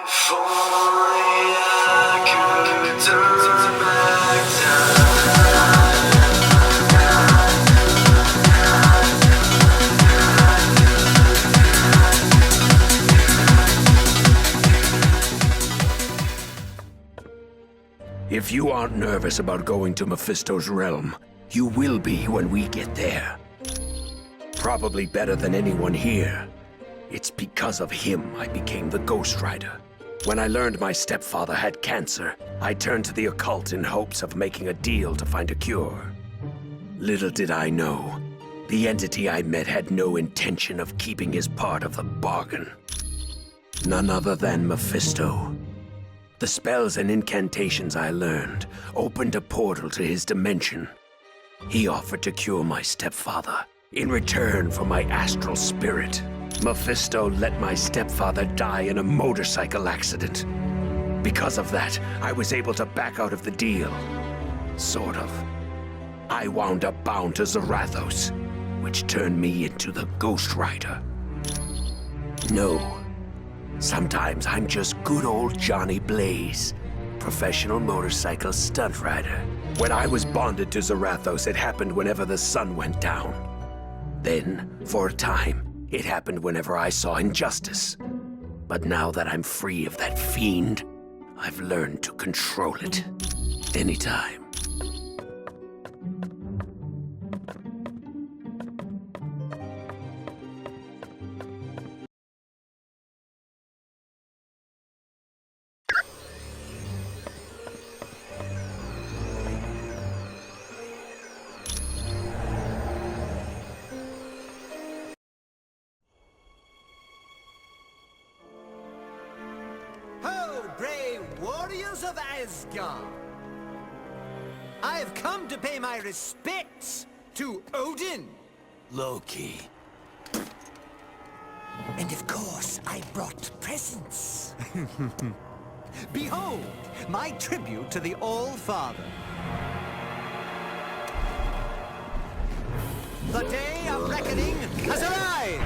If only I could turn back time. If you aren't nervous about going to Mephisto's realm, you will be when we get there. Probably better than anyone here. It's because of him I became the Ghost Rider. When I learned my stepfather had cancer, I turned to the occult in hopes of making a deal to find a cure. Little did I know, the entity I met had no intention of keeping his part of the bargain. None other than Mephisto. The spells and incantations I learned opened a portal to his dimension. He offered to cure my stepfather in return for my astral spirit. Mephisto let my stepfather die in a motorcycle accident. Because of that, I was able to back out of the deal. Sort of. I wound up bound to Zarathos, which turned me into the Ghost Rider. No. Sometimes I'm just good old Johnny Blaze, professional motorcycle stunt rider. When I was bonded to Zarathos, it happened whenever the sun went down. Then, for a time, it happened whenever I saw injustice. But now that I'm free of that fiend, I've learned to control it. Anytime. Brave warriors of Asgard! I have come to pay my respects to Odin, Loki. and of course I brought presents. Behold, my tribute to the All-Father. The day of reckoning has arrived!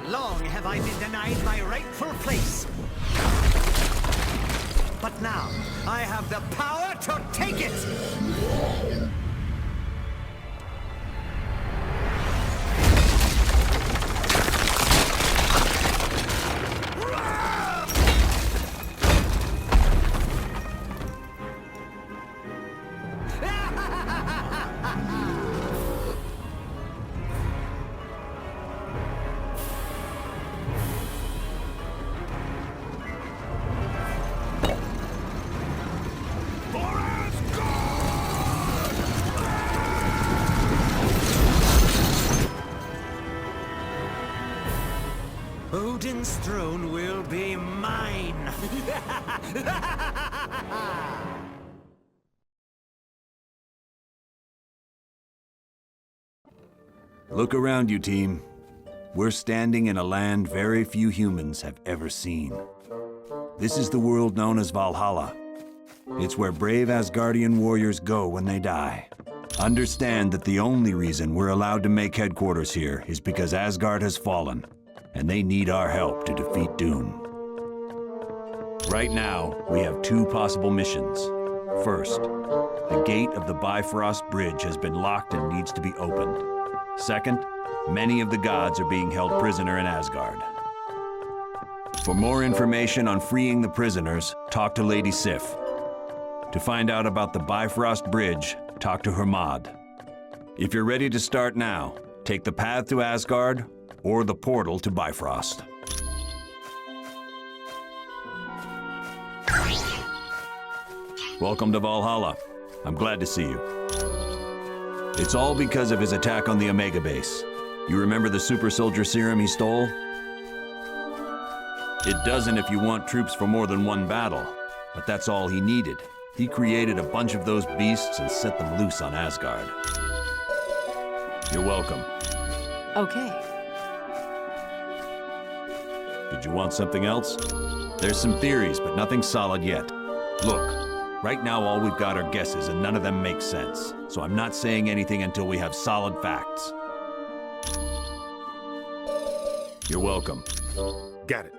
Long have I been denied my rightful place. But now, I have the power to take it! Odin's throne will be mine! Look around you, team. We're standing in a land very few humans have ever seen. This is the world known as Valhalla. It's where brave Asgardian warriors go when they die. Understand that the only reason we're allowed to make headquarters here is because Asgard has fallen, and they need our help to defeat Doom. Right now, we have two possible missions. First, the gate of the Bifrost bridge has been locked and needs to be opened. Second, many of the gods are being held prisoner in Asgard. For more information on freeing the prisoners, talk to Lady Sif. To find out about the Bifrost bridge, talk to Hermod. If you're ready to start now, take the path to Asgard or the portal to Bifrost. Welcome to Valhalla. I'm glad to see you. It's all because of his attack on the Omega base. You remember the super soldier serum he stole? It doesn't if you want troops for more than one battle, but that's all he needed. He created a bunch of those beasts and set them loose on Asgard. You're welcome. Okay. Did you want something else? There's some theories, but nothing solid yet. Look, Right now, all we've got are guesses, and none of them make sense. So I'm not saying anything until we have solid facts. You're welcome. Got it.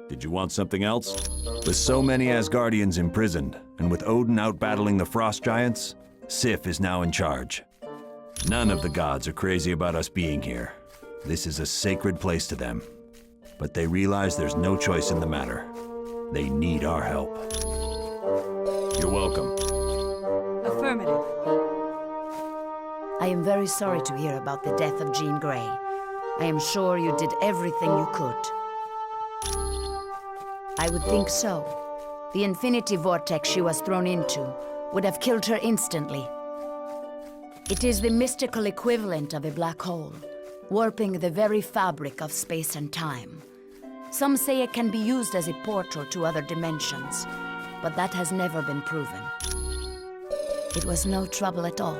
Did you want something else? With so many Asgardians imprisoned, and with Odin out battling the frost giants, Sif is now in charge. None of the gods are crazy about us being here. This is a sacred place to them. But they realize there's no choice in the matter. They need our help. You're welcome. Affirmative. I am very sorry to hear about the death of Jean Grey. I am sure you did everything you could. I would think so. The infinity vortex she was thrown into would have killed her instantly. It is the mystical equivalent of a black hole, warping the very fabric of space and time. Some say it can be used as a portal to other dimensions, but that has never been proven. It was no trouble at all.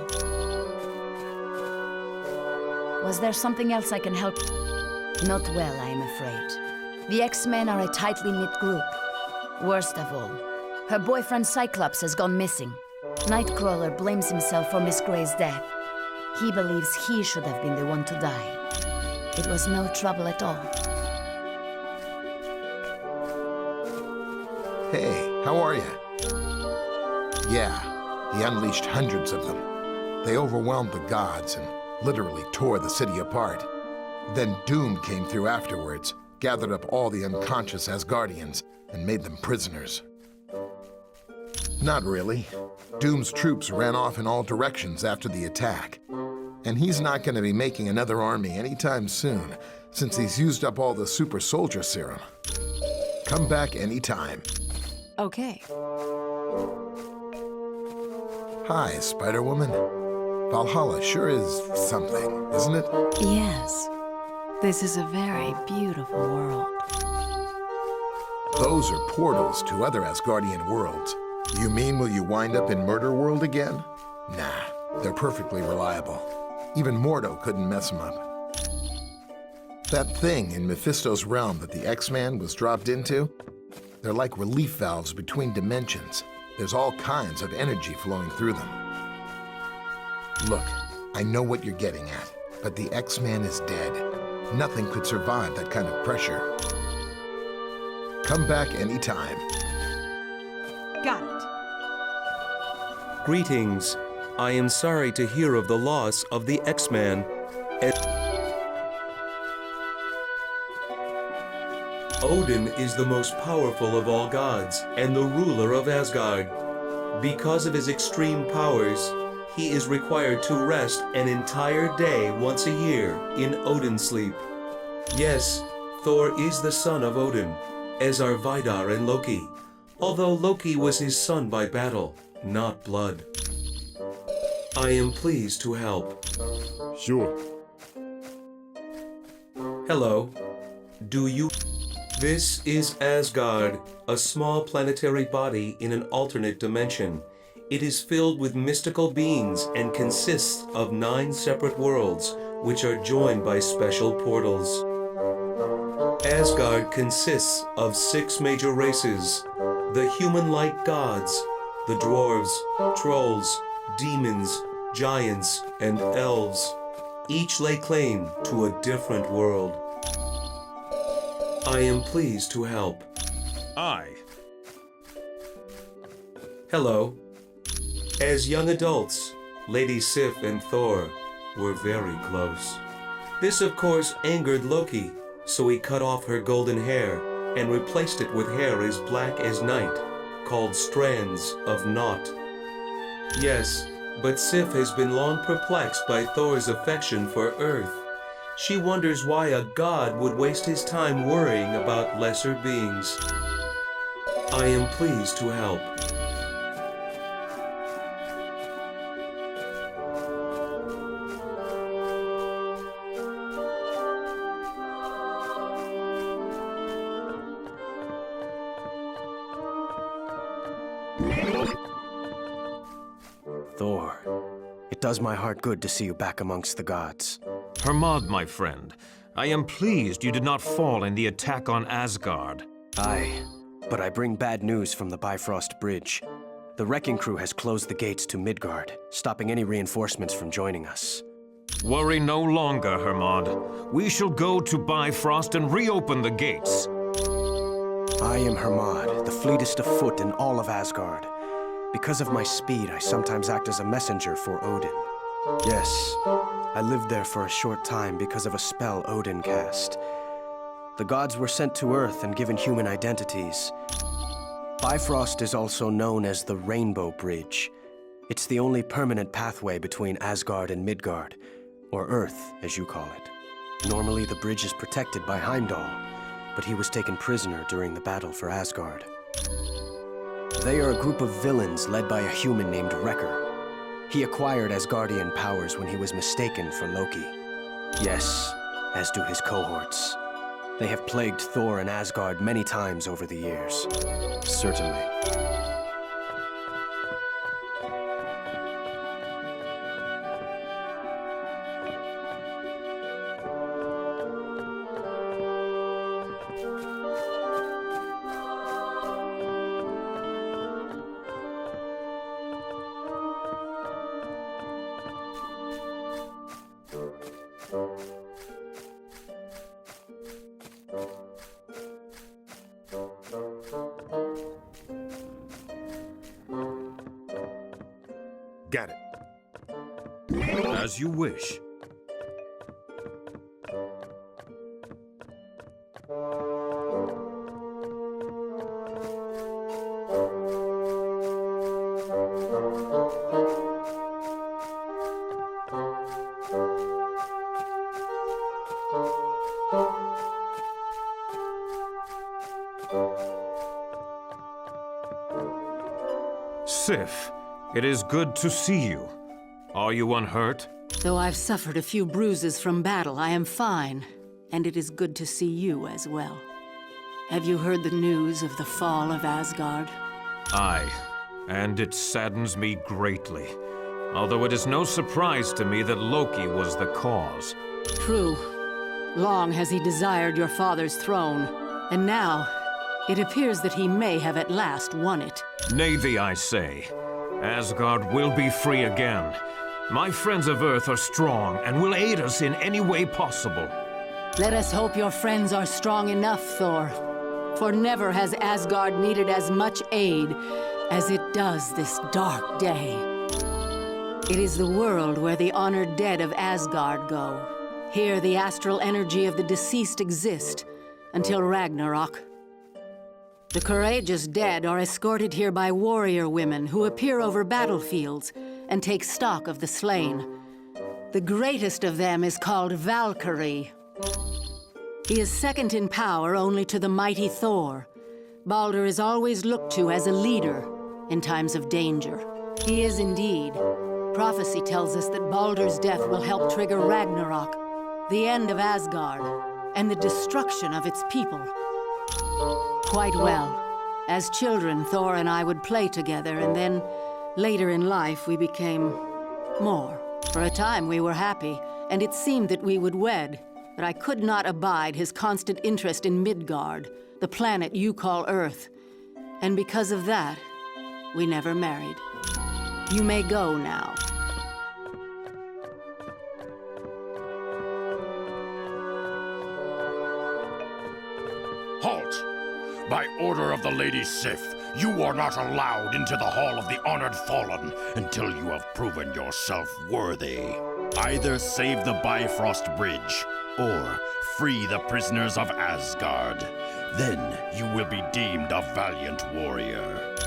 Was there something else I can help? Not well, I am afraid. The X-Men are a tightly knit group. Worst of all, her boyfriend Cyclops has gone missing. Nightcrawler blames himself for Miss Grey's death. He believes he should have been the one to die. It was no trouble at all. Hey, how are you? Yeah, he unleashed hundreds of them. They overwhelmed the gods and literally tore the city apart. Then Doom came through afterwards, gathered up all the unconscious Asgardians, and made them prisoners. Not really. Doom's troops ran off in all directions after the attack. And he's not going to be making another army anytime soon, since he's used up all the super soldier serum. Come back anytime. Okay. Hi, Spider-Woman. Valhalla sure is something, isn't it? Yes. This is a very beautiful world. Those are portals to other Asgardian worlds. You mean will you wind up in Murder World again? Nah, they're perfectly reliable. Even Mordo couldn't mess them up. That thing in Mephisto's realm that the X-Man was dropped into, they're like relief valves between dimensions. There's all kinds of energy flowing through them. Look, I know what you're getting at, but the X-Man is dead. Nothing could survive that kind of pressure. Come back anytime. Got it. Greetings. I am sorry to hear of the loss of the X-Man. Odin is the most powerful of all gods and the ruler of Asgard. Because of his extreme powers, he is required to rest an entire day once a year in Odin sleep. Yes, Thor is the son of Odin, as are Vidar and Loki, although Loki was his son by battle, not blood. I am pleased to help. Sure. Hello. Do you... This is Asgard, a small planetary body in an alternate dimension. It is filled with mystical beings and consists of 9 separate worlds, which are joined by special portals. Asgard consists of 6 major races: the human-like gods, the dwarves, trolls, demons, giants, and elves. Each lay claim to a different world. I am pleased to help. Aye. Hello. As young adults, Lady Sif and Thor were very close. This, of course, angered Loki, so he cut off her golden hair and replaced it with hair as black as night, called strands of naught. Yes, but Sif has been long perplexed by Thor's affection for Earth. She wonders why a god would waste his time worrying about lesser beings. I am pleased to help. Thor, it does my heart good to see you back amongst the gods. Hermod, my friend, I am pleased you did not fall in the attack on Asgard. Aye, But I bring bad news from the Bifrost Bridge. The wrecking crew has closed the gates to Midgard, stopping any reinforcements from joining us. Worry no longer, Hermod. We shall go to Bifrost and reopen the gates. I am Hermod, the fleetest of foot in all of Asgard. Because of my speed, I sometimes act as a messenger for Odin. Yes, I lived there for a short time because of a spell Odin cast. The gods were sent to Earth and given human identities. Bifrost is also known as the Rainbow Bridge. It's the only permanent pathway between Asgard and Midgard, or Earth, as you call it. Normally, the bridge is protected by Heimdall, but he was taken prisoner during the battle for Asgard. They are a group of villains led by a human named Wrecker. He acquired Asgardian powers when he was mistaken for Loki. Yes, as do his cohorts. They have plagued Thor and Asgard many times over the years. Certainly. Got it. As you wish. Sif, it is good to see you. Are you unhurt? Though I've suffered a few bruises from battle, I am fine. And it is good to see you as well. Have you heard the news of the fall of Asgard? Aye, and it saddens me greatly. Although it is no surprise to me that Loki was the cause. True. Long has he desired your father's throne, and now it appears that he may have at last won it. Nay thee, I say. Asgard will be free again. My friends of Earth are strong and will aid us in any way possible. Let us hope your friends are strong enough, Thor. For never has Asgard needed as much aid as it does this dark day. It is the world where the honored dead of Asgard go. Here the astral energy of the deceased exist until Ragnarok. The courageous dead are escorted here by warrior women who appear over battlefields and take stock of the slain. The greatest of them is called Valkyrie. He is second in power only to the mighty Thor. Baldur is always looked to as a leader in times of danger. He is indeed. Prophecy tells us that Baldur's death will help trigger Ragnarok, the end of Asgard, and the destruction of its people. Quite well. As children, Thor and I would play together, and then, later in life, we became more. For a time, we were happy, and it seemed that we would wed, but I could not abide his constant interest in Midgard, the planet you call Earth. And because of that, we never married. You may go now. Halt! By order of the Lady Sif, you are not allowed into the Hall of the Honored Fallen until you have proven yourself worthy. Either save the Bifrost Bridge, or free the prisoners of Asgard. Then you will be deemed a valiant warrior.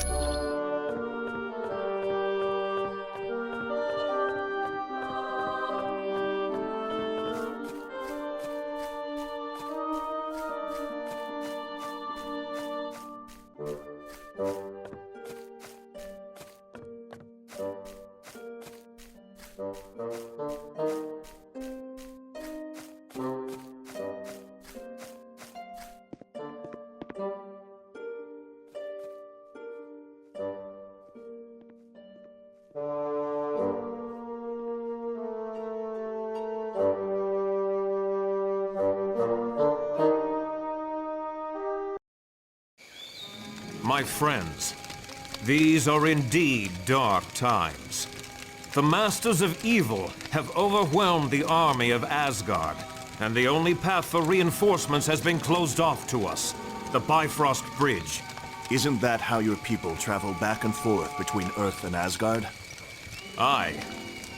My friends, these are indeed dark times. The Masters of Evil have overwhelmed the army of Asgard, and the only path for reinforcements has been closed off to us, the Bifrost Bridge. Isn't that how your people travel back and forth between Earth and Asgard? Aye.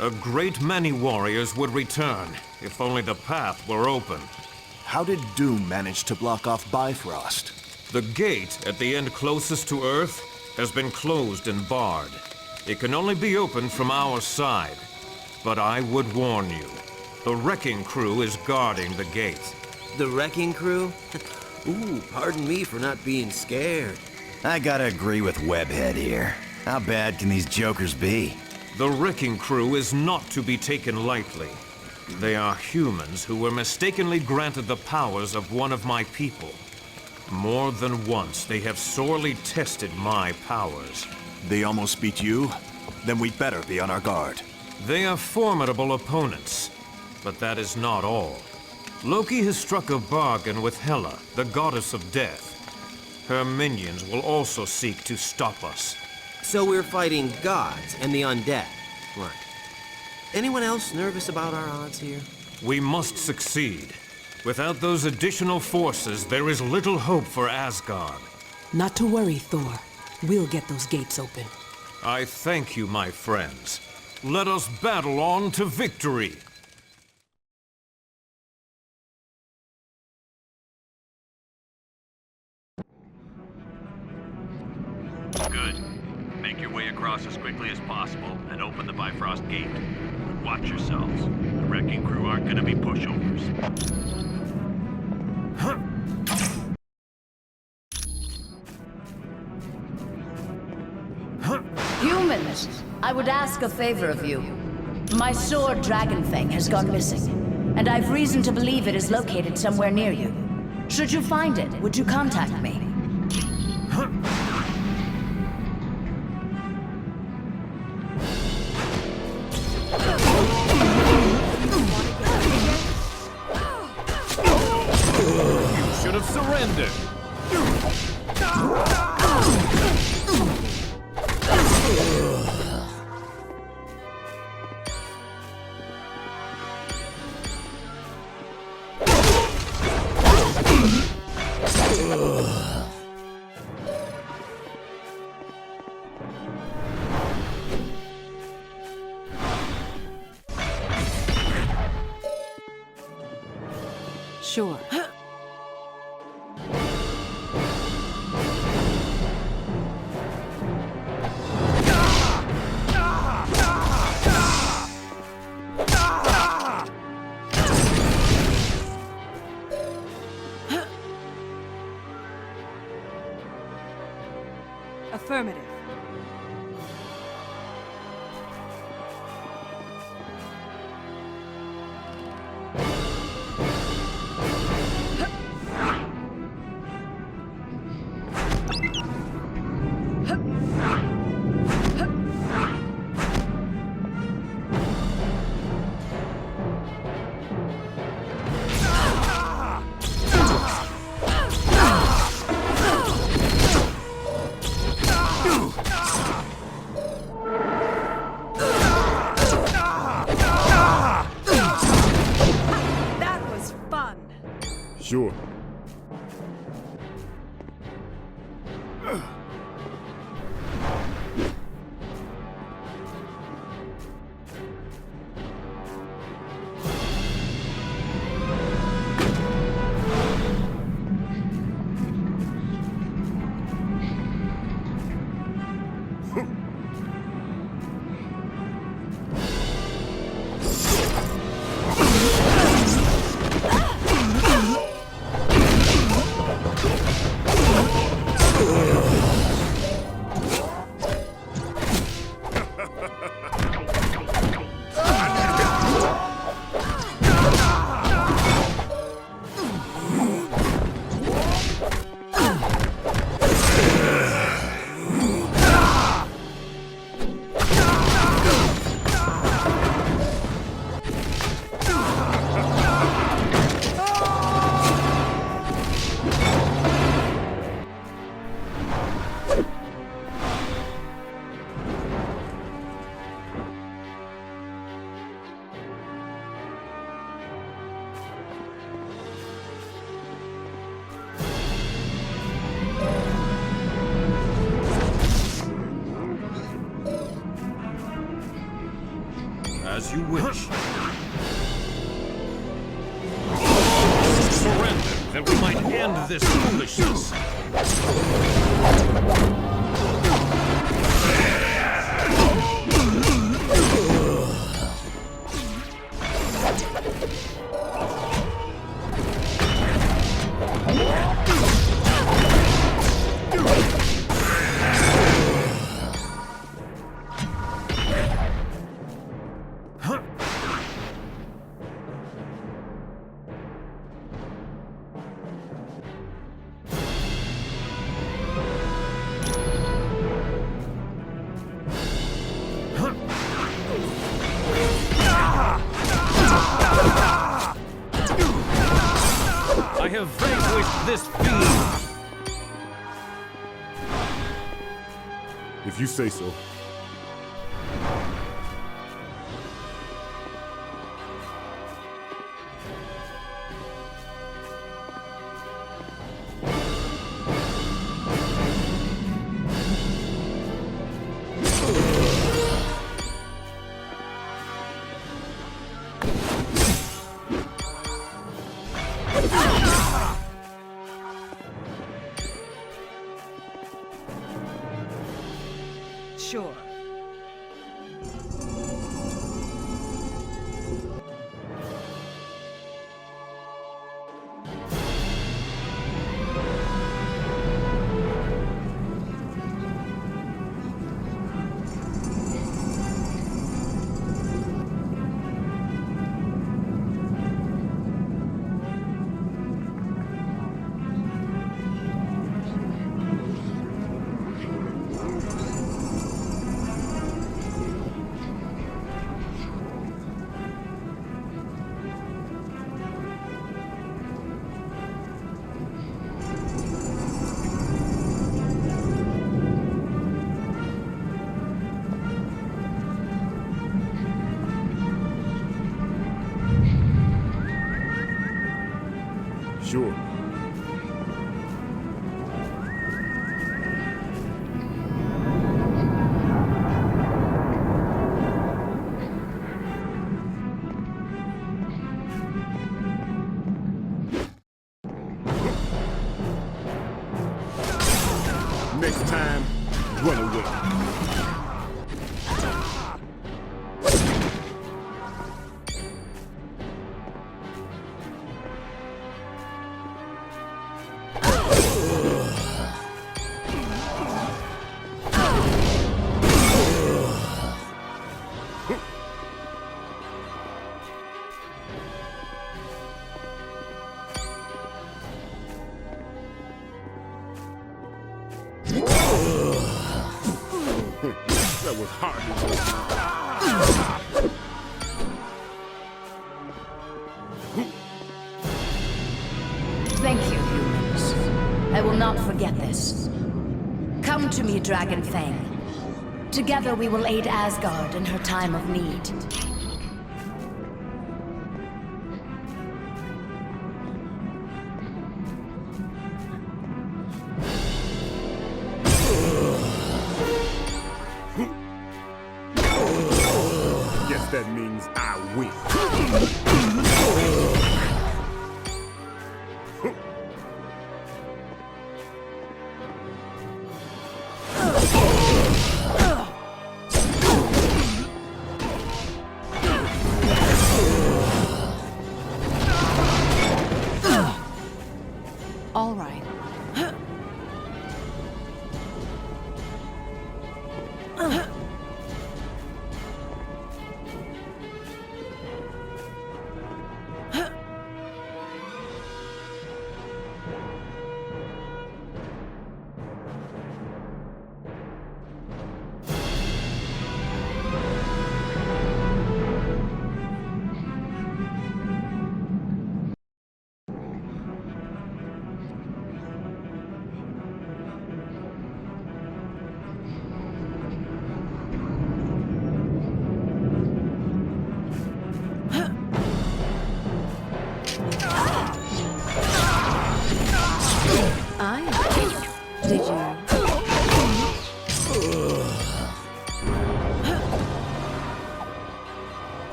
A great many warriors would return, if only the path were open. How did Doom manage to block off Bifrost? The gate at the end closest to Earth has been closed and barred. It can only be opened from our side. But I would warn you, the wrecking crew is guarding the gate. The wrecking crew? Ooh, pardon me for not being scared. I gotta agree with Webhead here. How bad can these jokers be? The wrecking crew is not to be taken lightly. They are humans who were mistakenly granted the powers of one of my people. More than once, they have sorely tested my powers. They almost beat you? Then we'd better be on our guard. They are formidable opponents, but that is not all. Loki has struck a bargain with Hela, the goddess of death. Her minions will also seek to stop us. So we're fighting gods and the undead. Right. Anyone else nervous about our odds here? We must succeed. Without those additional forces, there is little hope for Asgard. Not to worry, Thor. We'll get those gates open. I thank you, my friends. Let us battle on to victory. Good. Make your way across as quickly as possible and open the Bifrost gate. Watch yourselves. The wrecking crew aren't gonna be pushovers. Humans, I would ask a favor of you. My sword Dragonfang has gone missing, and I've reason to believe it is located somewhere near you. Should you find it, would you contact me? You should have surrendered. Sure. Affirmative. Sure. As you wish. Surrender, that we might end this foolishness. I have vanquished this fiend! If you say so. Sure. Sure. Next time, run away. That was hardly. Thank you, humans. I will not forget this. Come to me, Dragon Fang. Together we will aid Asgard in her time of need. Guess that means I win. All right.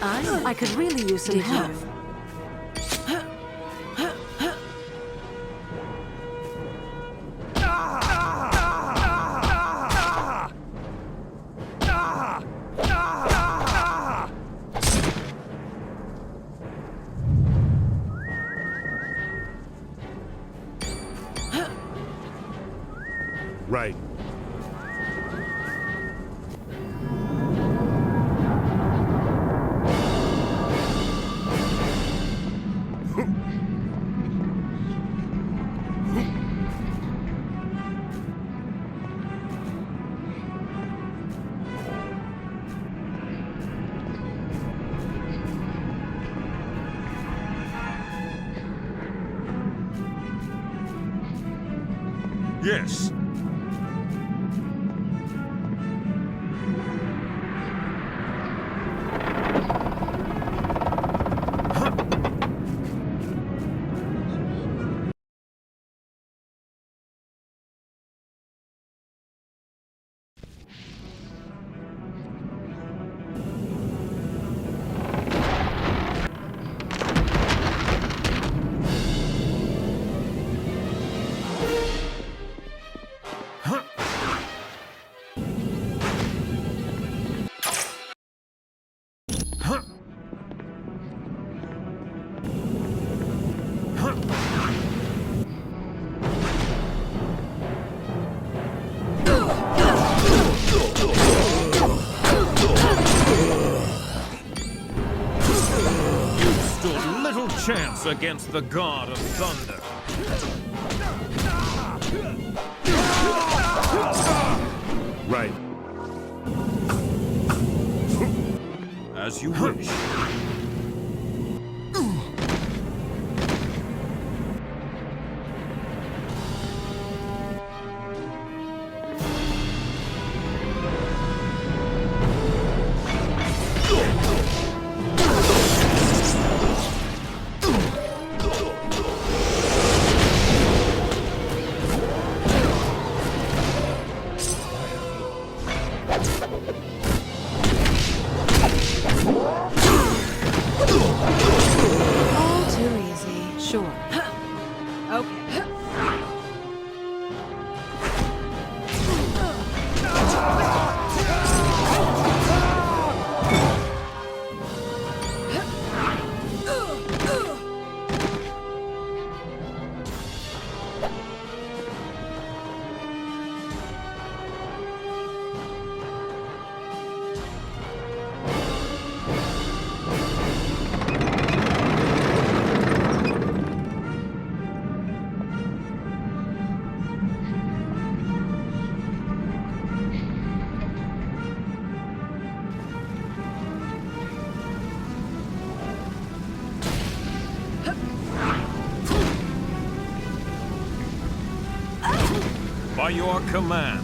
I could really use some help. Right. Yes. Chance against the god of thunder. Right. As you wish. By your command.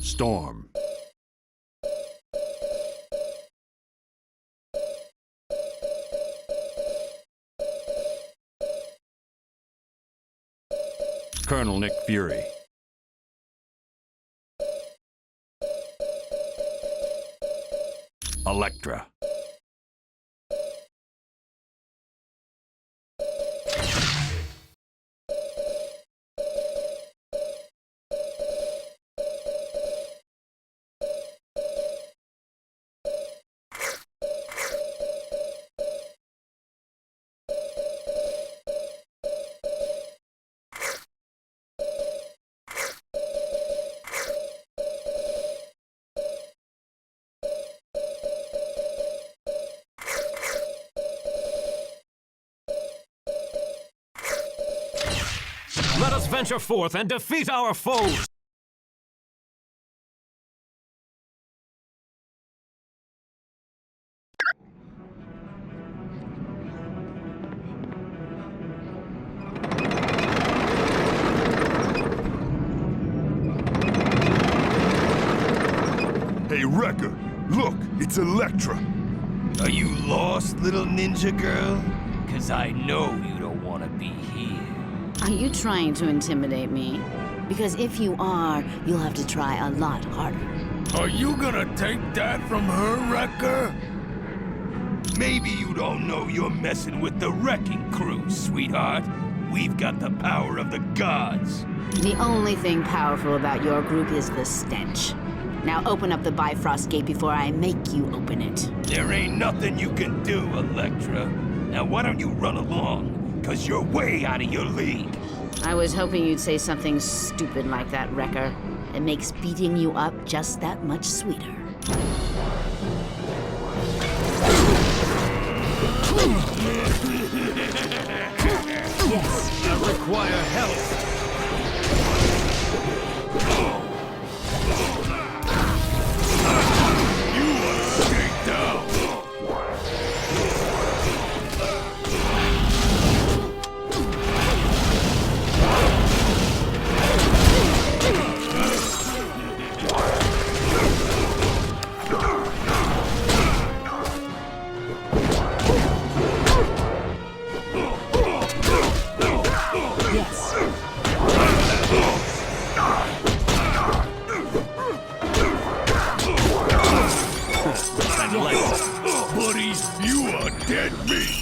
Storm. Colonel Nick Fury. Elektra. Let us venture forth and defeat our foes! Hey, Wrecker, look, it's Elektra. Are you lost, little ninja girl? 'Cause I know you don't want to be here. Are you trying to intimidate me? Because if you are, you'll have to try a lot harder. Are you gonna take that from her, Wrecker? Maybe you don't know you're messing with the wrecking crew, sweetheart. We've got the power of the gods. The only thing powerful about your group is the stench. Now open up the Bifrost gate before I make you open it. There ain't nothing you can do, Elektra. Now why don't you run along? 'Cause you're way out of your league. I was hoping you'd say something stupid like that, Wrecker. It makes beating you up just that much sweeter. Yes, I require help. Buddy, you are dead meat!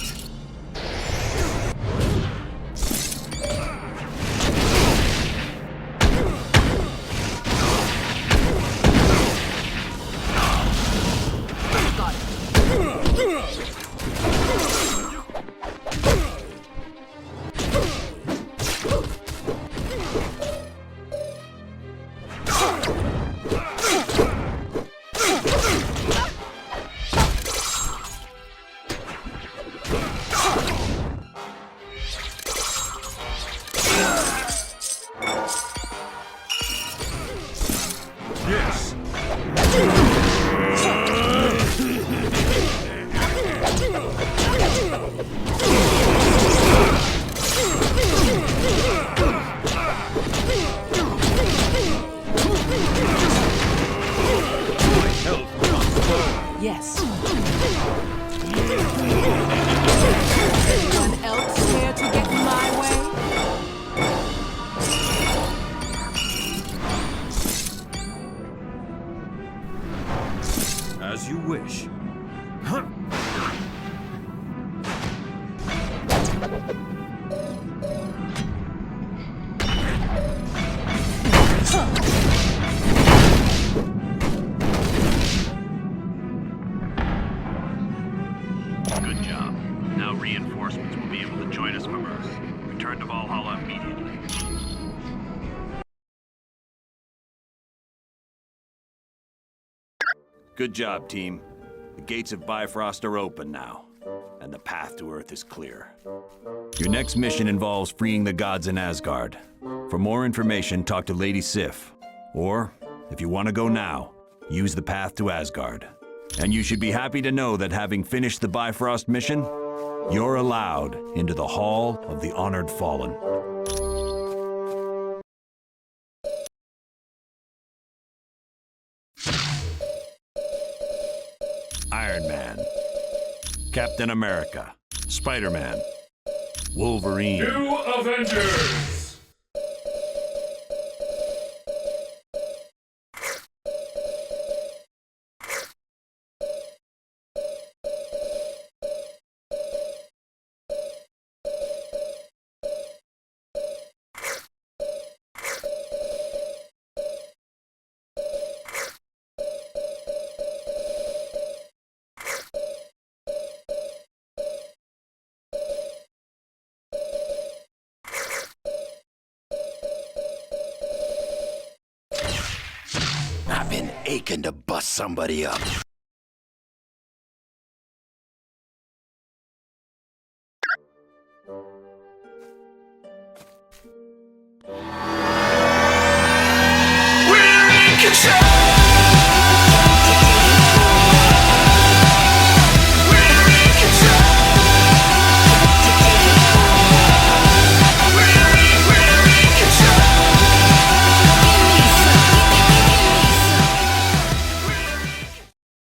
Yes. Anyone else care to get in my way? As you wish. Huh. Good job. Now reinforcements will be able to join us from Earth. Return to Valhalla immediately. Good job, team. The gates of Bifrost are open now, and the path to Earth is clear. Your next mission involves freeing the gods in Asgard. For more information, talk to Lady Sif. Or, if you want to go now, use the path to Asgard. And you should be happy to know that having finished the Bifrost mission, you're allowed into the Hall of the Honored Fallen. Iron Man, Captain America, Spider-Man, Wolverine. New Avengers! I've been aching to bust somebody up.